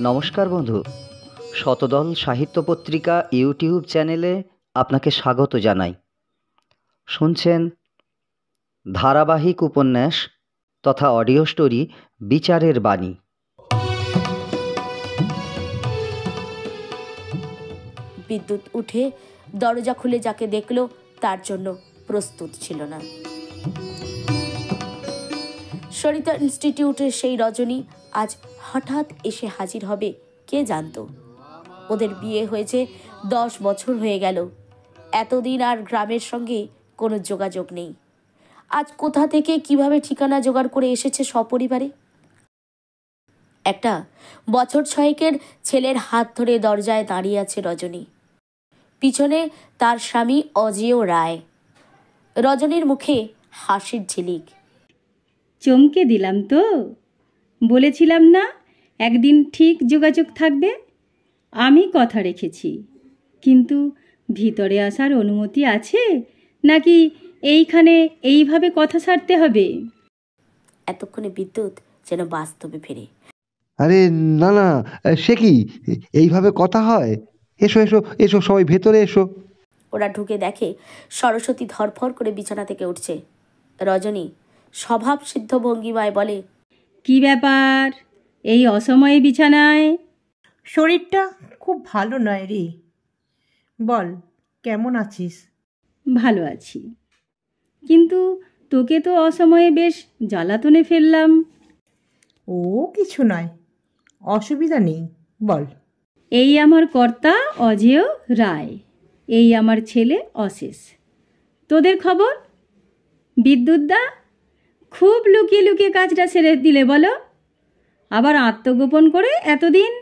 নমস্কার বন্ধু, শতদল সাহিত্য পত্রিকা ইউটিউব চ্যানেলে আপনাকে স্বাগত জানাই। শুনছেন ধারাবাহিক উপন্যাস তথা অডিও স্টোরি বিচারের বাণী। বিদ্যুৎ উঠে দরজা খুলে যাকে দেখল তার জন্য প্রস্তুত ছিল না। সরিতা ইনস্টিটিউটের সেই রজনী আজ হঠাৎ এসে হাজির হবে কে জানত। ওদের বিয়ে হয়েছে 10 বছর হয়ে গেল। এতদিন আর গ্রামের সঙ্গে কোনো যোগাযোগ নেই। আজ কোথা থেকে কিভাবে ঠিকানা জোগাড় করে এসেছে সপরিবারে। একটা বছর 6 ছেলের হাত ধরে দরজায় দাঁড়িয়ে আছে রজনী। পিছনে তার স্বামী অজেয় রায়। রজনীর মুখে হাসির ঝিলিক। চমকে দিলাম তো, বলেছিলাম না একদিন ঠিক যোগাযোগ থাকবে। আমি কথা রেখেছি, কিন্তু ভিতরে আসার অনুমতি আছে নাকি এইখানে এইভাবে কথা সারতে হবে? এতক্ষণে বিদ্যুৎ যেন বাস্তবে ফেরে। আরে না না, সে কি এইভাবে কথা হয়? এসো এসো এসো, সবাই ভেতরে এসো। ওরা ঢুকে দেখে সরস্বতী ধরফর করে বিছানা থেকে উঠছে। রজনী স্বভাব সিদ্ধ ভঙ্গিমায় বলে, কি ব্যাপার এই অসময়ে বিছানায়? শরীরটা খুব ভালো নয় রে। বল, কেমন আছিস? ভালো আছি, কিন্তু তোকে তো অসময়ে বেশ জ্বালাতনে ফেললাম। ও কিছু নয়, অসুবিধা নেই, বল। এই আমার কর্তা অজেয় রায়, এই আমার ছেলে অশেষ। তোদের খবর? বিদ্যুৎদা, খুব লুকিয়ে লুকিয়ে কাজটা সেরে দিলে বলো, আবার আত্মগোপন করে এতদিন।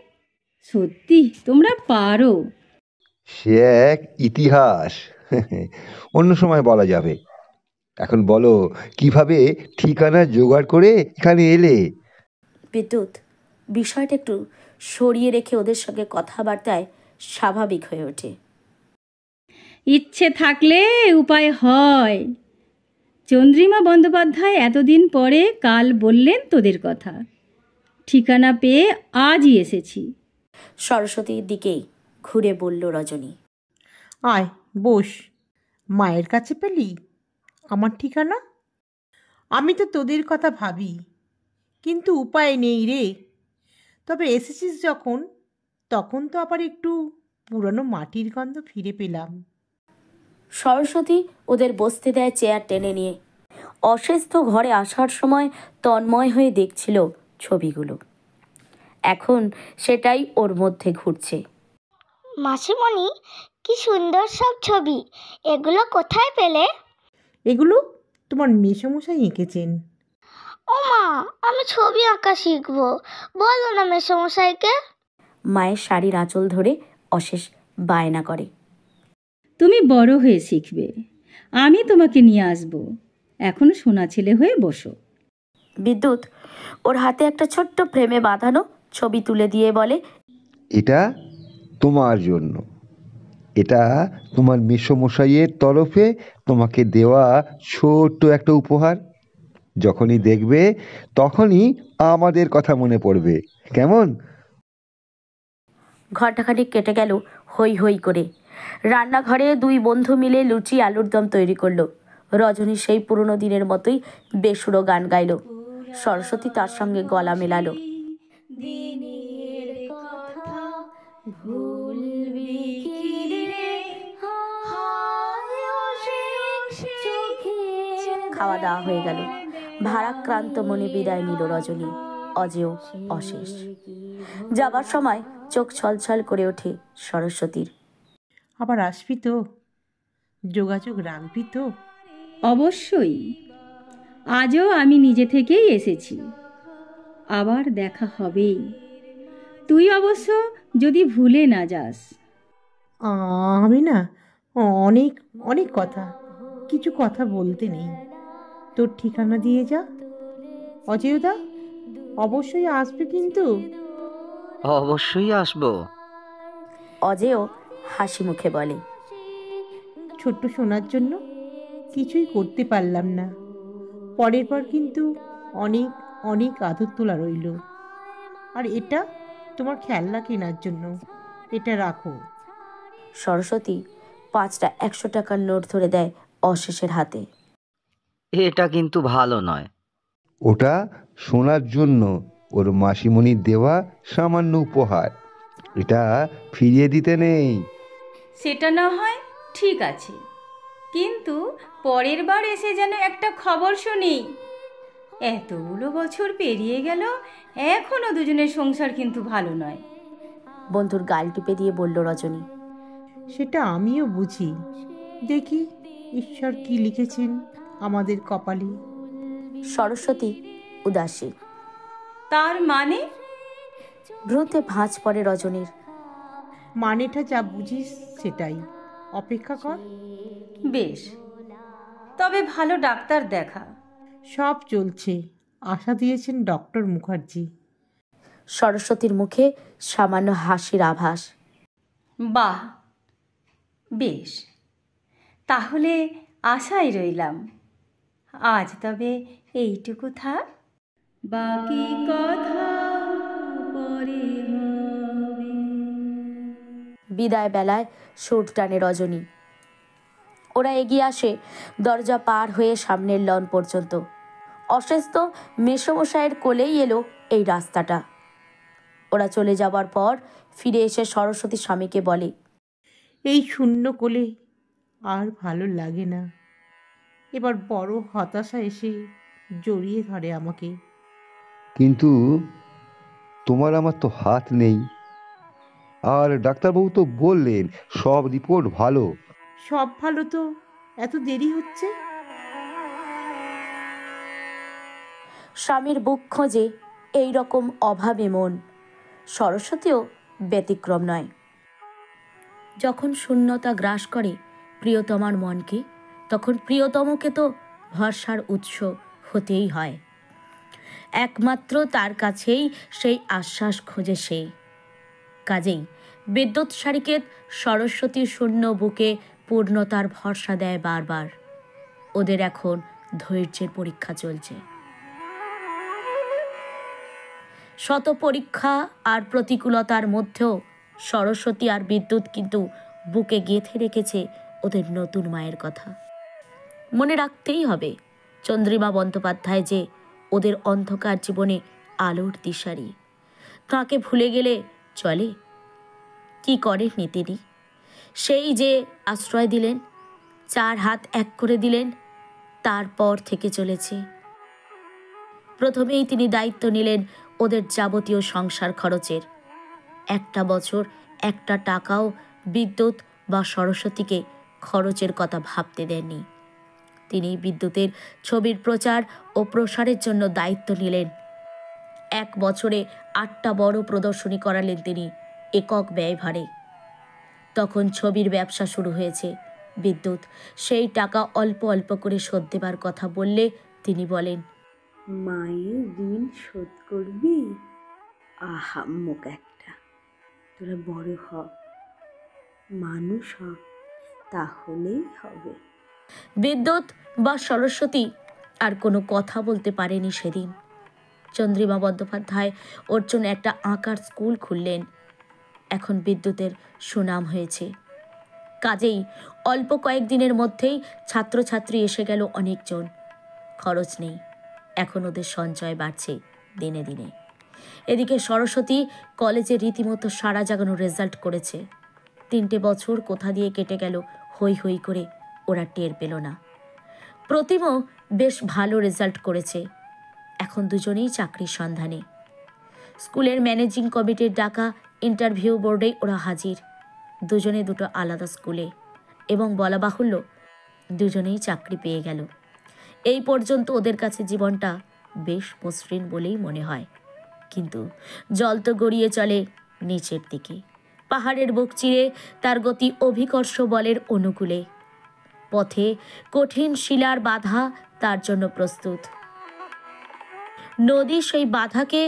সত্যি তোমরা পারো। সে এক ইতিহাস, অন্য সময় বলা যাবে। এখন বলো, কিভাবে ঠিকানা জোগাড় করে এখানে এলে? বিদ্যুৎ বিষয়টা একটু সরিয়ে রেখে ওদের সঙ্গে কথাবার্তায় স্বাভাবিক হয়ে ওঠে। ইচ্ছে থাকলে উপায় হয়। চন্দ্রিমা বন্দ্যোপাধ্যায় এতদিন পরে কাল বললেন তোদের কথা। ঠিকানা পেয়ে আজই এসেছি। সরস্বতীর দিকেই ঘুরে বলল রজনী। আয় বস। মায়ের কাছে পেলি আমার ঠিকানা? আমি তো তোদের কথা ভাবি, কিন্তু উপায় নেই রে। তবে এসেছিস যখন, তখন তো আবার একটু পুরনো মাটির গন্ধ ফিরে পেলাম। সরস্বতী ওদের বসতে দেয় চেয়ার টেনে নিয়ে। অশেষ তো ঘরে আসার সময় তন্ময় হয়ে দেখছিল ছবিগুলো। এখন সেটাই ওর মধ্যে ঘুরছে। মাসিমণি, কি সুন্দর সব ছবি, এগুলো কোথায় পেলে? এগুলো তোমার মেসোমশাই এঁকেছেন। ও মা, আমি ছবি আঁকা শিখবো, বলো না মেসোমশাইকে। মায়ের শাড়ির আঁচল ধরে অশেষ বায়না করে। তুমি বড় হয়ে শিখবে, আমি তোমাকে নিয়ে আসব। এখন সোনা ছেলে হয়ে বসো। বিদ্যুৎ ওর হাতে একটা ছোট্ট ফ্রেমে বাঁধানো ছবি তুলে দিয়ে বলে, এটা তোমার জন্য। এটা তোমার মেসোমশাইয়ের তরফে তোমাকে দেওয়া ছোট্ট একটা উপহার। যখনই দেখবে তখনই আমাদের কথা মনে পড়বে, কেমন? ঘণ্টাখানিক কেটে গেল হই হই করে। রান্নাঘরে দুই বন্ধু মিলে লুচি আলুর দম তৈরি করলো। রজনী সেই পুরনো দিনের মতোই বেসুরো গান গাইল। সরস্বতী তার সঙ্গে গলা মেলালো। খাওয়া দাওয়া হয়ে গেল। ভারাক্রান্ত মনে বিদায় নিল রজনী, অজেয়, অশেষ। যাবার সময় চোখ ছলছল করে ওঠে সরস্বতীর। আবার আসবি তো? যোগাযোগ রাখবি তো? অবশ্যই, আজও আমি নিজে থেকেই এসেছি। আবার দেখা হবেই, তুই অবশ্য যদি ভুলে না যাস। আমি না, অনেক অনেক কথা, কিছু কথা বলতে নেই। তোর ঠিকানা দিয়ে যা। অজয়দা, অবশ্যই আসবে কিন্তু। অবশ্যই আসবো। অজেয় হাসি মুখে বলে। ছোট্ট সোনার জন্য কিছুই করতে পারলাম না। পরের পর কিন্তু অনেক অনেক আদর তোলা রইল। আর এটা তোমার খেলনা কেনার জন্য। এটা রাখো। সরস্বতী 5টা 100 টাকার নোট ধরে দেয় অশেষের হাতে। এটা কিন্তু ভালো নয়। ওটা শোনার জন্য ওর মাসিমণির দেওয়া সামান্য উপহার। এটা ফিরিয়ে দিতে নেই। সেটা না হয় ঠিক আছে, কিন্তু পরের বার এসে যেন একটা খবর শুনি। এতগুলো বছর পেরিয়ে গেল, এখনো দুজনের সংসার কিন্তু ভালো নয়। বন্ধুর গাল টিপে দিয়ে বলল রজনী। সেটা আমিও বুঝি। দেখি ঈশ্বর কি লিখেছেন আমাদের কপালে। সরস্বতী উদাসী। তার মানে? ভ্রুতে ভাঁজ পড়ে রজনীর। মানেটা যা বুঝিস সেটাই। অপেক্ষা কর। বেশ, তবে ভালো ডাক্তার দেখা। সব চলছে, আশা দিয়েছেন ডক্টর মুখার্জি। সরস্বতীর মুখে সামান্য হাসির আভাস। বাহ, বেশ, তাহলে আশায় রইলাম। আজ তবে এইটুকু থাক, বাকি কথা পরে হবে। বিদায় বেলায় সুর টানে রজনী। ওরা এগিয়ে আসে দরজা পার হয়ে সামনের লন পর্যন্ত। অশেষ তো মেসোমশাইয়ের কোলেই এলো এই রাস্তাটা। ওরা চলে যাবার পর ফিরে এসে সরস্বতী স্বামীকে বলে, এই শূন্য কোলে আর ভালো লাগে না। এবার বড় হতাশা এসে জড়িয়ে ধরে আমাকে। কিন্তু তোমার আমার তো হাত নেই। আর ডাক্তারবাবু তো বললেন সব রিপোর্ট ভালো। সব ভালো তো এত দেরি হচ্ছে। স্বামীর বুক খোঁজে এই রকম অভাবে মন। সরস্বতীও ব্যতিক্রম নয়। যখন শূন্যতা গ্রাস করে প্রিয়তমার মনকে, তখন প্রিয়তমকে তো ভরসার উৎস হতেই হয়। একমাত্র তার কাছেই সেই আশ্বাস খোঁজে সে। কাজেই বিদ্যুৎ সারিকেত সরস্বতীর শূন্য বুকে পূর্ণতার ভরসা দেয় বারবার। ওদের এখন ধৈর্যের পরীক্ষা চলছে। শত পরীক্ষা আর প্রতিকূলতার মধ্যেও সরস্বতী আর বিদ্যুৎ কিন্তু বুকে গেঁথে রেখেছে ওদের নতুন মায়ের কথা। মনে রাখতেই হবে চন্দ্রিমা বন্দ্যোপাধ্যায় যে ওদের অন্ধকার জীবনে আলোর দিশারি। তাঁকে ভুলে গেলে চলে? কি করেননি তিনি? সেই যে আশ্রয় দিলেন, 4 হাত এক করে দিলেন, তারপর থেকে চলেছে। প্রথমেই তিনি দায়িত্ব নিলেন ওদের যাবতীয় সংসার খরচের। একটা বছর একটা টাকাও বিদ্যুৎ বা সরস্বতীকে খরচের কথা ভাবতে দেননি। তিনি বিদ্যুতের ছবির প্রচার ও প্রসারের জন্য দায়িত্ব নিলেন। 1 বছরে 8টা বড় প্রদর্শনী করালেন তিনি একক ব্যয়ভারে। তখন ছবির ব্যবসা শুরু হয়েছে। বিদ্যুৎ সেই টাকা অল্প অল্প করে শোধ দেবার কথা বললে তিনি বলেন, মায়ের ঋণ শোধ করবি? আহাম্মক একটা। তোরা বড় হ, মানুষ হ, তাহলেই হবে। বিদ্যুৎ বা সরস্বতী আর কোনো কথা বলতে পারেনি সেদিন। চন্দ্রিমা বন্দ্যোপাধ্যায় ওর জন্য একটা আঁকার স্কুল খুললেন। এখন বিদ্যুতের সুনাম হয়েছে। কাজেই অল্প কয়েকদিনের মধ্যেই ছাত্রছাত্রী এসে গেল অনেকজন। খরচ নেই, এখন ওদের সঞ্চয় বাড়ছে দিনে দিনে। এদিকে সরস্বতী কলেজে রীতিমতো সারা জাগানো রেজাল্ট করেছে। 3টে বছর কোথা দিয়ে কেটে গেল হই হই করে ওরা টের পেল না। প্রতিমও বেশ ভালো রেজাল্ট করেছে। এখন দুজনেই চাকরির সন্ধানে। স্কুলের ম্যানেজিং কমিটির ডাকা ইন্টারভিউ বোর্ডেই ওরা হাজির। দুজনে দুটো আলাদা স্কুলে, এবং বলা বাহুল্য দুজনেই চাকরি পেয়ে গেল। এই পর্যন্ত ওদের কাছে জীবনটা বেশ মসৃণ বলেই মনে হয়। কিন্তু জল তো গড়িয়ে চলে নিচের দিকে। পাহাড়ের বুক চিরে তার গতি অভিকর্ষ বলের অনুকূলে। পথে কঠিন শিলার বাধা তার জন্য প্রস্তুত। নদী সেই বাধাকে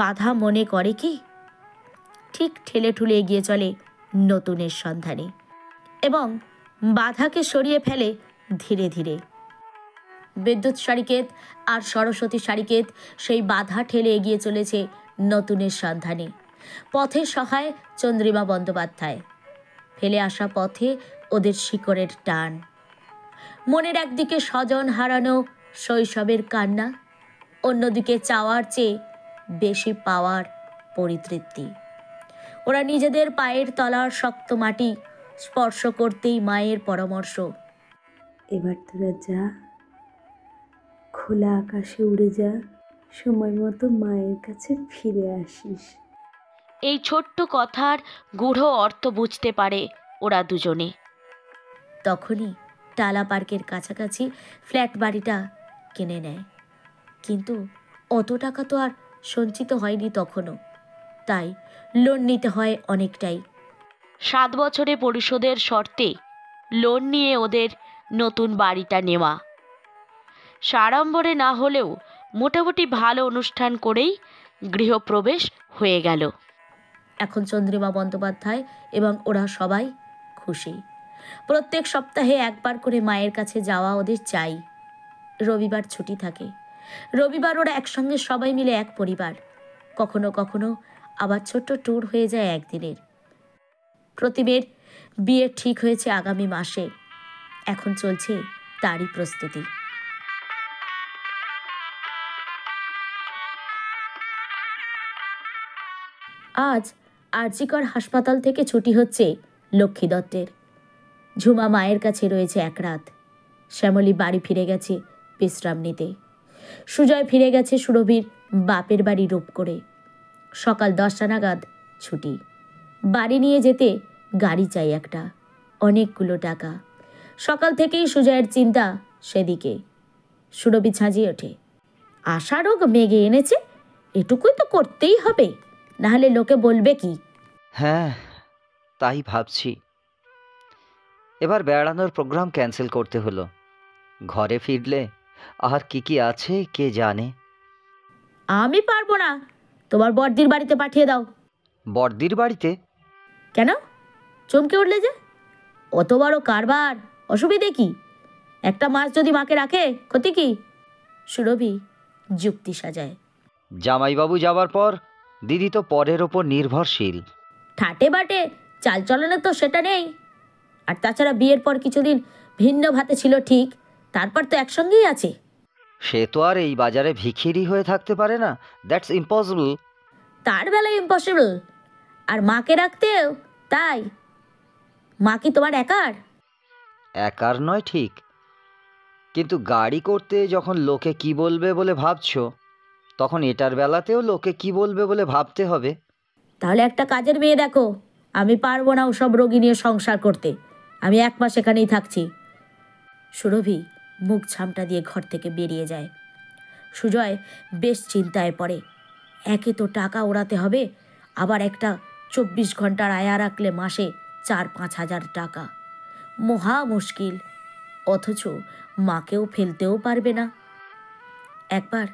বাধা মনে করে কি? ঠিক ঠেলে ঠুলে এগিয়ে চলে নতুনের সন্ধানে, এবং বাধাকে সরিয়ে ফেলে ধীরে ধীরে। বিদ্যুৎ সারিকেত আর সরস্বতী সারিকেত সেই বাধা ঠেলে এগিয়ে চলেছে নতুনের সন্ধানে। পথে সহায় চন্দ্রিমা বন্দ্যোপাধ্যায়। ফেলে আসা পথে ওদের শিকড়ের টান। মনের একদিকে স্বজন হারানো শৈশবের কান্না, অন্যদিকে চাওয়ার চেয়ে বেশি পাওয়ার পরিতৃপ্তি। ওরা নিজেদের পায়ের তলার শক্ত মাটি স্পর্শ করতেই মায়ের পরামর্শ, এবার তোরা যা, খোলা আকাশে উড়ে যা, সময় মতো মায়ের কাছে ফিরে আসিস। এই ছোট্ট কথার গূঢ় অর্থ বুঝতে পারে ওরা দুজনে। তখনই টালা পার্কের কাছাকাছি ফ্ল্যাট বাড়িটা কিনে নেয়। কিন্তু অত টাকা তো আর সঞ্চিত হয়নি তখনও, তাই লোন নিতে হয় অনেকটাই। 7 বছরে পরিশোধের শর্তে লোন নিয়ে ওদের নতুন বাড়িটা নেওয়া। সাড়ম্বরে না হলেও মোটামুটি ভালো অনুষ্ঠান করেই গৃহপ্রবেশ হয়ে গেল। এখন চন্দ্রিমা বন্দ্যোপাধ্যায় এবং ওরা সবাই খুশি। প্রত্যেক সপ্তাহে একবার করে মায়ের কাছে যাওয়া ওদের চাই। রবিবার ছুটি থাকে। রবিবার ওরা একসঙ্গে সবাই মিলে এক পরিবার। কখনো কখনো আবার ছোট্ট ট্যুর হয়ে যায় একদিনের। প্রতিমের বিয়ে ঠিক হয়েছে আগামী মাসে। এখন চলছে তারই প্রস্তুতি। আজ আরজিকর হাসপাতাল থেকে ছুটি হচ্ছে লক্ষ্মী দত্তের। ঝুমা মায়ের কাছে রয়েছে এক রাত। শ্যামলী বাড়ি ফিরে গেছে বিশ্রাম নিতে। সুজয় ফিরে গেছে সুরভির বাপের বাড়ি রূপ করে। সকাল 10টা নাগাদ ছুটি। বাড়ি নিয়ে যেতে গাড়ি চাই একটা, অনেকগুলো টাকা। সকাল থেকেই সুজয়ের চিন্তা সেদিকে। সুরভি ঝাঁঝিয়ে ওঠে, আশারোগ মেঘে এনেছে, এটুকুই তো করতেই হবে, নাহলে লোকে বলবে কি? হ্যাঁ, তাই ভাবছি। এবার বেড়ানোর প্রোগ্রাম ক্যান্সেল করতে হলো। ঘরে ফিরলে আর কি আছে কে জানে। আমি পারবো না, তোমার বড়দির বাড়িতে পাঠিয়ে দাও। বড়দির বাড়িতে? কেন চমকে উঠলে যে? অত বড় কারবার, অসুবিধে কি? একটা মাস যদি মাকে রাখে ক্ষতি কি? সুরভি যুক্তি সাজায়। জামাইবাবু যাবার পর দিদি তো পরের ওপর নির্ভরশীল। ঠাটে বাটে চালচলনে তো সেটা নেই। আর তাছাড়া বিয়ের পর কিছুদিন ভিন্ন ভাতে ছিল ঠিক, তারপর তো একসঙ্গেই আছে। সে তো আর এই বাজারে ভিখিরি হয়ে থাকতে পারে না। That's impossible. তার বেলায় ইম্পসিবল, আর মাকে রাখতেও তাই। মা কি তোমার একার? একার নয় ঠিক, কিন্তু গাড়ি করতে যখন লোকে কি বলবে বলে ভাবছো, তখন এটার বেলাতেও লোকে কি বলবে বলে ভাবতে হবে। তাহলে একটা কাজের মেয়ে দেখো। আমি পারবো না ওসব রোগী নিয়ে সংসার করতে। আমি 1 মাস এখানেই থাকছি। সুরভি মুখ ছামটা দিয়ে ঘর থেকে বেরিয়ে যায়। সুজয় বেশ চিন্তায় পড়ে। একে তো টাকা ওড়াতে হবে, আবার একটা 24 ঘন্টার আয়া রাখলে মাসে 4-5 হাজার টাকা। মহা মুশকিল। অথচ মাকেও ফেলতেও পারবে না। একবার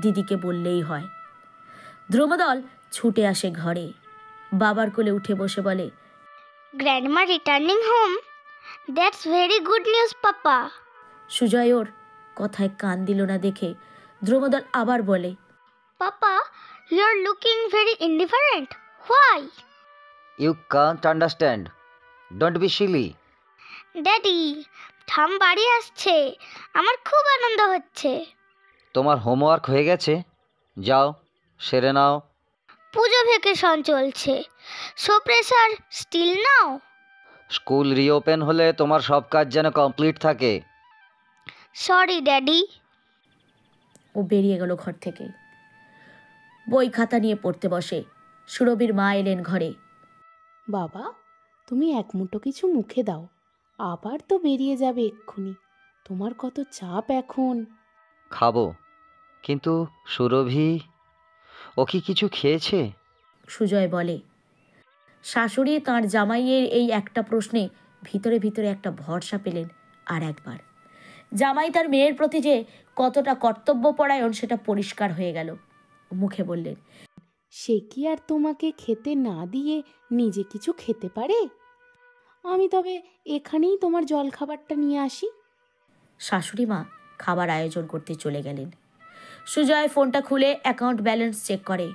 দিদিকে বললেই হয়। ধ্রুবদল ছুটে আসে ঘরে। বাবার কোলে উঠে বসে বলে, grandma returning home, that's very good news papa. Sujoy ওর কথায় কান দিল না দেখে ধ্রুবদল আবার বলে, papa, you are looking very indifferent, why? You can't understand, don't be silly. Daddy, ঠাম বাড়ি আসছে, আমার খুব আনন্দ হচ্ছে। তোমার হোমওয়ার্ক হয়ে গেছে, যাও সেরে নাও। পুজো ভ্যাকেশন চলছে, so pressure still now. School reopen হলে তোমার সব কাজ যেন কমপ্লিট থাকে। Sorry daddy. ও বেরিয়ে গেল ঘর থেকে। বই খাতা নিয়ে পড়তে বসে। সুরভির মা এলেন ঘরে। বাবা, তুমি এক মুঠো কিছু মুখে দাও, আবার তো বেরিয়ে যাবে এক্ষুনি। তোমার কত চাপ এখন। খাবো, কিন্তু সুরভি, ও কি কিছু খেয়েছে? সুজয় বলে। শাশুড়ি তাঁর জামাইয়ের এই একটা প্রশ্নে ভিতরে ভিতরে একটা ভরসা পেলেন আর একবার। জামাই তার মেয়ের প্রতি যে কতটা কর্তব্যপরায়ণ সেটা পরিষ্কার হয়ে গেল। মুখে বললেন, সে কি আর তোমাকে খেতে না দিয়ে নিজে কিছু খেতে পারে? আমি তবে এখানেই তোমার জলখাবারটা নিয়ে আসি। শাশুড়ি মা খাবার আয়োজন করতে চলে গেলেন। সুজয় ফোনটা খুলে অ্যাকাউন্ট ব্যালেন্স চেক করে।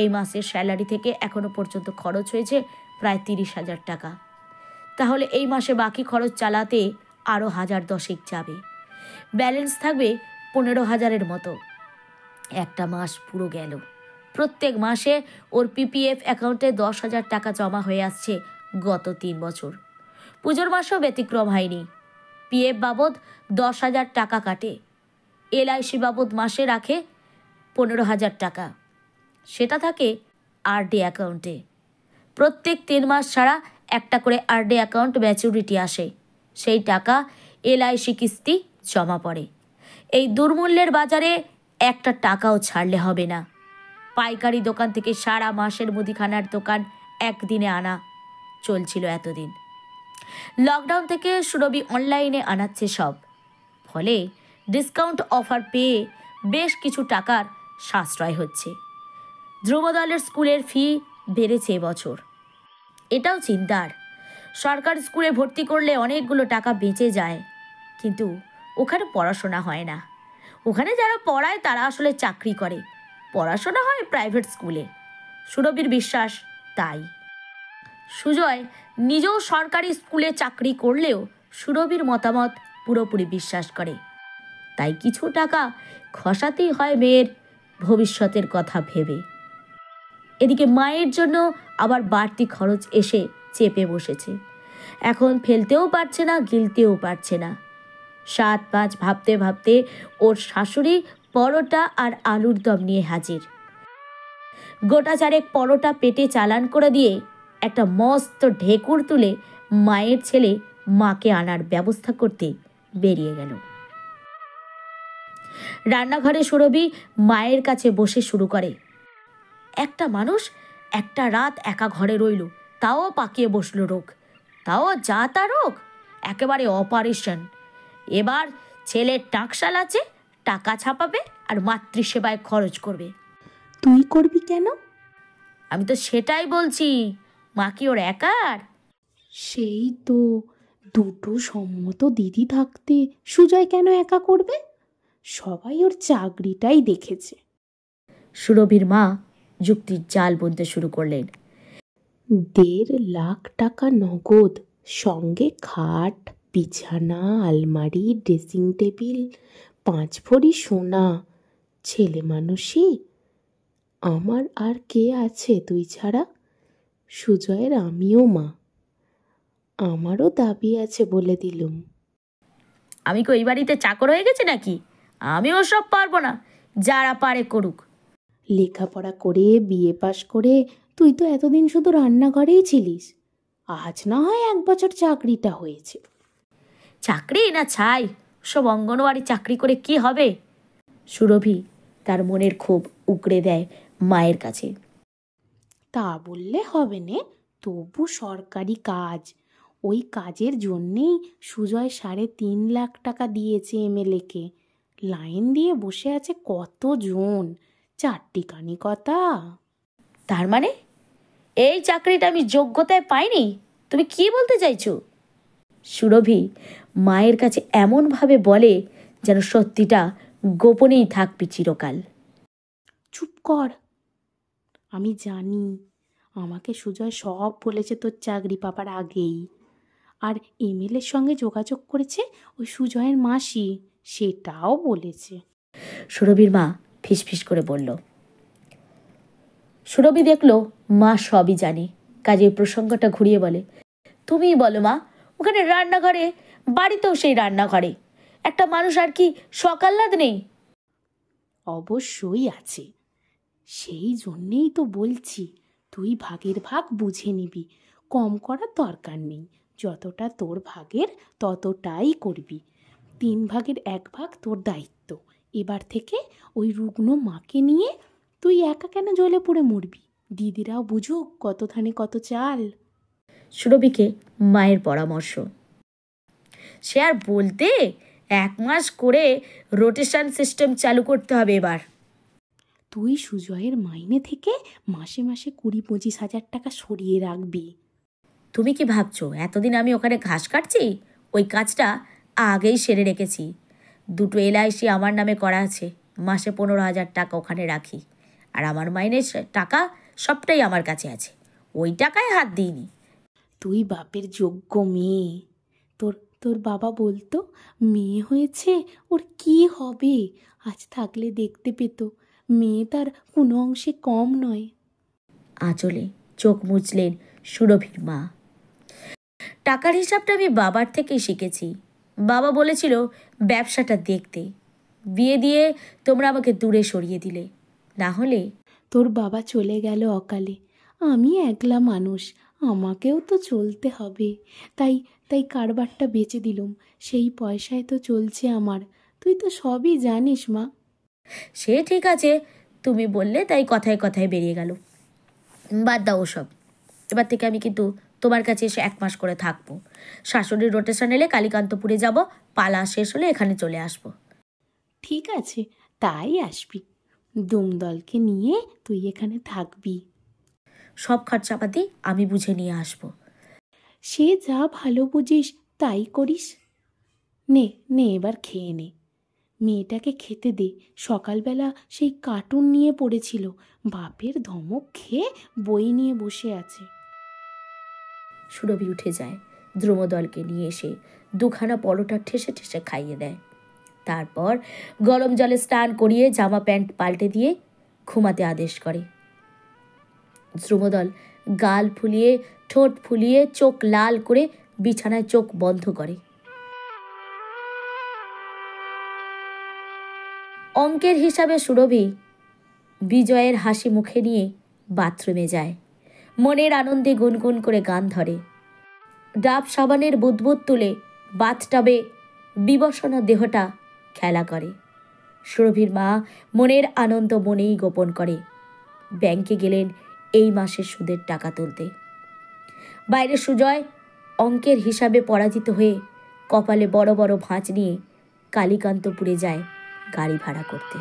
এই মাসের স্যালারি থেকে এখনো পর্যন্ত খরচ হয়েছে প্রায় 30,000 টাকা। তাহলে এই মাসে বাকি খরচ চালাতে আরও 1010 যাবে। ব্যালেন্স থাকবে 15,000-এর মতো। একটা মাস পুরো গেল। প্রত্যেক মাসে ওর পিপিএফ অ্যাকাউন্টে 10,000 টাকা জমা হয়ে আসছে গত 3 বছর। পুজোর মাসেও ব্যতিক্রম হয়নি। পিএফ বাবদ 10,000 টাকা কাটে। এলআইসি বাবদ মাসে রাখে 15,000 টাকা। সেটা থাকে আরডি অ্যাকাউন্টে। প্রত্যেক 3 মাস ছাড়া একটা করে আরডি অ্যাকাউন্ট ম্যাচুরিটি আসে। সেই টাকা এলআইসি কিস্তি জমা পড়ে। এই দুর্মূল্যের বাজারে একটা টাকাও ছাড়লে হবে না। পাইকারি দোকান থেকে সারা মাসের মুদিখানার দোকান একদিনে আনা চলছিল এতদিন। লকডাউন থেকে সুরভি অনলাইনে আনাচ্ছে সব। ফলে ডিসকাউন্ট অফার পেয়ে বেশ কিছু টাকার সাশ্রয় হচ্ছে। ধ্রুবদলের স্কুলের ফি বেড়েছে এবছর। এটাও চিন্তার। সরকারি স্কুলে ভর্তি করলে অনেকগুলো টাকা বেঁচে যায়, কিন্তু ওখানে পড়াশোনা হয় না। ওখানে যারা পড়ায় তারা আসলে চাকরি করে, পড়াশোনা হয় প্রাইভেট স্কুলে। সুরভির বিশ্বাস তাই। সুজয় নিজেও সরকারি স্কুলে চাকরি করলেও সুরভির মতামত পুরোপুরি বিশ্বাস করে। তাই কিছু টাকা খসাতেই হয় মেয়ের ভবিষ্যতের কথা ভেবে। এদিকে মায়ের জন্য আবার বাড়তি খরচ এসে চেপে বসেছে। এখন ফেলতেও পারছে না, গিলতেও পারছে না। 7-5 ভাবতে ভাবতে ওর শাশুড়ি পরোটা আর আলুর দম নিয়ে হাজির। গোটা 4 পরোটা পেটে চালান করে দিয়ে একটা মস্ত ঢেকুর তুলে মায়ের ছেলে মাকে আনার ব্যবস্থা করতে বেরিয়ে গেল। রান্নাঘরে সুরভি মায়ের কাছে বসে শুরু করে। একটা মানুষ একটা রাত একা ঘরে রইল, তাও পাকিয়ে বসলো রোগ, তাও যা তা রোগ, একেবারে অপারেশন। এবার ছেলের টাকশাল আছে, টাকা ছাপাবে আর মাতৃসেবায় খরচ করবে। তুই করবি কেন? আমি তো সেটাই বলছি, মা কি ওর একার? সেই তো, দুটো সম্মত দিদি থাকতে সুজয় কেন একা করবে? সবাই ওর চাকরিটাই দেখেছে। সুরভির মা যুক্তির জাল বুনতে শুরু করলেন। 1.5 লাখ টাকা নগদ, সঙ্গে খাট, বিছানা, আলমারি, ড্রেসিং টেবিল, 5 ভরি সোনা। ছেলে মানুষই। আমার আর কে আছে তুই ছাড়া? সুজয়ের আমিও মা, আমারও দাবি আছে বলে দিলুম। আমি কি ওই বাড়িতে চাকর হয়ে গেছি নাকি? আমি ওসব পারবো না, যারা পারে করুক। লেখাপড়া করে বিয়ে পাশ করে তুই তো এতদিন শুধু রান্নাঘরেই ছিলিস, আজ না হয় 1 বছর চাকরিটা হয়েছে। চাকরি না ছাই, সব অঙ্গনওয়াড়ি চাকরি করে কি হবে? সুরভি তার মনের ক্ষোভ উগড়ে দেয় মায়ের কাছে। তা বললে হবে নে, তবু সরকারি কাজ। ওই কাজের জন্যেই সুজয় 3.5 লাখ টাকা দিয়েছে এমএলএকে। লাইন দিয়ে বসে আছে কতজন, 4টিখানি কথা। তার মানে এই চাকরিটা আমি যোগ্যতায় পাইনি? তুমি কি বলতে চাইছো? সুরভি মায়ের কাছে এমনভাবে বলে যেন সত্যিটা গোপনেই থাকবে চিরকাল। চুপ কর। আমি জানি আমাকে সুজয় সব বলেছে তোর চাকরি পাবার আগেই। আর এমএলএর সঙ্গে যোগাযোগ করেছে ওই সুজয়ের মাসি, সেটাও বলেছে। সুরভির মা ফিসফিস করে বলল। সুরভি দেখলো মা সবই জানে, কাজে প্রসঙ্গটা ঘুরিয়ে বলে, তুমিই বলো মা, ওখানে রান্নাঘরে, বাড়িতেও সেই রান্নাঘরে একটা মানুষ আর কি সকাল্লাদ নেই? অবশ্যই আছে, সেই জন্যেই তো বলছি তুই ভাগের ভাগ বুঝে নিবি, কম করার দরকার নেই। যতটা তোর ভাগের ততটাই করবি। 3 ভাগের 1 ভাগ তোর দায়িত্ব। এবার থেকে ওই রুগ্ন মাকে নিয়ে তুই একা কেন জ্বলে পুড়ে মরবি? দিদিরাও বুঝুক কত ধানে কত চাল। সুরভিকে মায়ের পরামর্শ। সে আর বলতে, 1 মাস করে রোটেশন সিস্টেম চালু করতে হবে এবার। তুই সুজয়ের মাইনে থেকে মাসে মাসে 20-25 হাজার টাকা সরিয়ে রাখবি। তুমি কি ভাবছো এতদিন আমি ওখানে ঘাস কাটছি? ওই কাজটা আগেই সেরে রেখেছি। 2টো এলআইসি আমার নামে করা আছে, মাসে 15,000 টাকা ওখানে রাখি। আর আমার মাইনের টাকা সবটাই আমার কাছে আছে, ওই টাকায় হাত দিইনি। তুই বাপের যোগ্য মেয়ে। তোর তোর বাবা বলতো মেয়ে হয়েছে ওর কি হবে, আজ থাকলে দেখতে পেত মেয়ে তার কোনো অংশে কম নয়। আঁচলে চোখ মুছলেন সুরভির মা। টাকার হিসাবটা আমি বাবার থেকেই শিখেছি। বাবা বলেছিল ব্যবসাটা দেখতে, বিয়ে দিয়ে তোমরা আমাকে দূরে সরিয়ে দিলে, না হলে। তোর বাবা চলে গেল অকালে, আমি একলা মানুষ, আমাকেও তো চলতে হবে, তাই তাই কারবারটা বেচে দিলুম, সেই পয়সায় তো চলছে আমার। তুই তো সবই জানিস মা। সে ঠিক আছে, তুমি বললে তাই কথায় কথায় বেরিয়ে গেল। বাদ দাও ওসব। এবার থেকে আমি কিন্তু তোমার কাছে এসে 1 মাস করে থাকবো। শাশুড়ির রোটেশন এলে কালীকান্তপুরে যাব, পালা শেষ হলে এখানে চলে আসবো। ঠিক আছে, তাই আসবি। দুমদলকে নিয়ে তুই এখানে থাকবি। সব খরচাপাতি আমি বুঝে নিয়ে আসবো। সে যা ভালো বুঝিস তাই করিস। নে নে, এবার খেয়ে নে। মেয়েটাকে খেতে দে, সকালবেলা সেই কার্টুন নিয়ে পড়েছিল, বাপের ধমক খেয়ে বই নিয়ে বসে আছে। সুরভি উঠে যায়, দ্রুমদলকে নিয়ে এসে 2খানা পরোটা ঠেসে ঠেসে খাইয়ে দেয়। তারপর গরম জলে স্নান করিয়ে জামা প্যান্ট পাল্টে দিয়ে ঘুমাতে আদেশ করে। দ্রুমদল গাল ফুলিয়ে, ঠোঁট ফুলিয়ে, চোখ লাল করে বিছানায় চোখ বন্ধ করে। অঙ্কের হিসাবে সুরভি বিজয়ের হাসি মুখে নিয়ে বাথরুমে যায়। মনের আনন্দে গুনগুন করে গান ধরে। ডাব সাবানের বুদবুদ তুলে বাথটাবে বিবসনা দেহটা খেলা করে। সুরভির মা মনের আনন্দ মনেই গোপন করে। ব্যাংকে গেলেন এই মাসের সুদের টাকা তুলতে। বাইরে সুজয় অঙ্কের হিসাবে পরাজিত হয়ে কপালে বড় বড় ভাঁজ নিয়ে কালীকান্তপুরে যায় গাড়ি ভাড়া করতে।